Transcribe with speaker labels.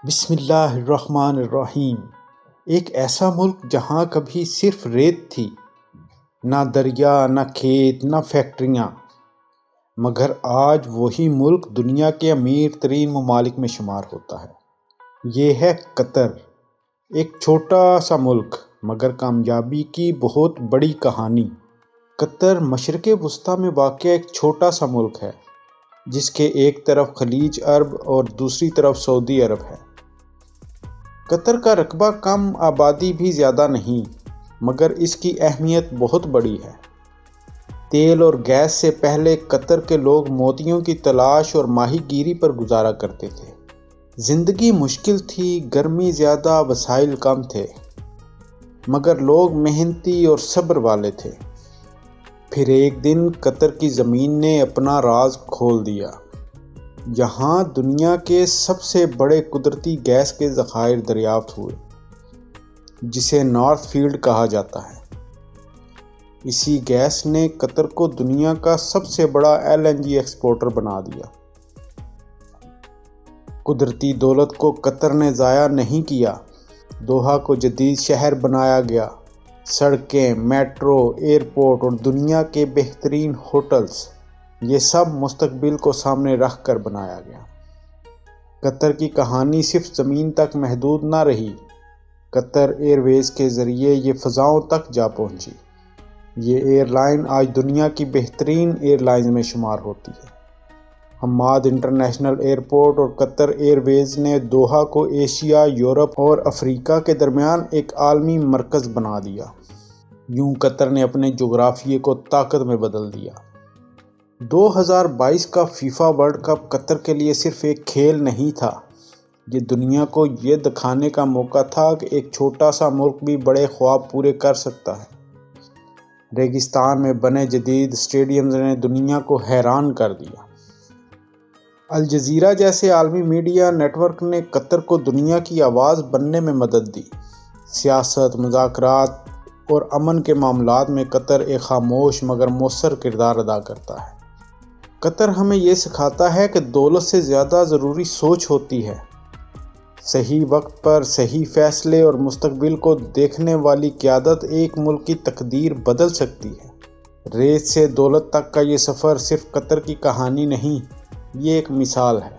Speaker 1: بسم اللہ الرحمن الرحیم۔ ایک ایسا ملک جہاں کبھی صرف ریت تھی، نہ دریا، نہ کھیت، نہ فیکٹریاں، مگر آج وہی ملک دنیا کے امیر ترین ممالک میں شمار ہوتا ہے۔ یہ ہے قطر، ایک چھوٹا سا ملک مگر کامیابی کی بہت بڑی کہانی۔ قطر مشرق وسطیٰ میں واقع ایک چھوٹا سا ملک ہے، جس کے ایک طرف خلیج عرب اور دوسری طرف سعودی عرب ہے۔ قطر کا رقبہ کم، آبادی بھی زیادہ نہیں، مگر اس کی اہمیت بہت بڑی ہے۔ تیل اور گیس سے پہلے قطر کے لوگ موتیوں کی تلاش اور ماہی گیری پر گزارا کرتے تھے۔ زندگی مشکل تھی، گرمی زیادہ، وسائل کم تھے، مگر لوگ محنتی اور صبر والے تھے۔ پھر ایک دن قطر کی زمین نے اپنا راز کھول دیا۔ یہاں دنیا کے سب سے بڑے قدرتی گیس کے ذخائر دریافت ہوئے، جسے نارتھ فیلڈ کہا جاتا ہے۔ اسی گیس نے قطر کو دنیا کا سب سے بڑا LNG ایکسپورٹر بنا دیا۔ قدرتی دولت کو قطر نے ضائع نہیں کیا۔ دوحہ کو جدید شہر بنایا گیا۔ سڑکیں، میٹرو، ایئرپورٹ اور دنیا کے بہترین ہوٹلز، یہ سب مستقبل کو سامنے رکھ کر بنایا گیا۔ قطر کی کہانی صرف زمین تک محدود نہ رہی۔ قطر ایئر ویز کے ذریعے یہ فضاؤں تک جا پہنچی۔ یہ ایئر لائن آج دنیا کی بہترین ایئر لائنز میں شمار ہوتی ہے۔ حماد انٹرنیشنل ایئرپورٹ اور قطر ایئر ویز نے دوحہ کو ایشیا، یورپ اور افریقہ کے درمیان ایک عالمی مرکز بنا دیا۔ یوں قطر نے اپنے جغرافیے کو طاقت میں بدل دیا۔ 2022 کا فیفا ورلڈ کپ قطر کے لیے صرف ایک کھیل نہیں تھا، یہ دنیا کو یہ دکھانے کا موقع تھا کہ ایک چھوٹا سا ملک بھی بڑے خواب پورے کر سکتا ہے۔ ریگستان میں بنے جدید اسٹیڈیمز نے دنیا کو حیران کر دیا۔ الجزیرہ جیسے عالمی میڈیا نیٹ ورک نے قطر کو دنیا کی آواز بننے میں مدد دی۔ سیاست، مذاکرات اور امن کے معاملات میں قطر ایک خاموش مگر مؤثر کردار ادا کرتا ہے۔ قطر ہمیں یہ سکھاتا ہے کہ دولت سے زیادہ ضروری سوچ ہوتی ہے۔ صحیح وقت پر صحیح فیصلے اور مستقبل کو دیکھنے والی قیادت ایک ملک کی تقدیر بدل سکتی ہے۔ ریت سے دولت تک کا یہ سفر صرف قطر کی کہانی نہیں، یہ ایک مثال ہے۔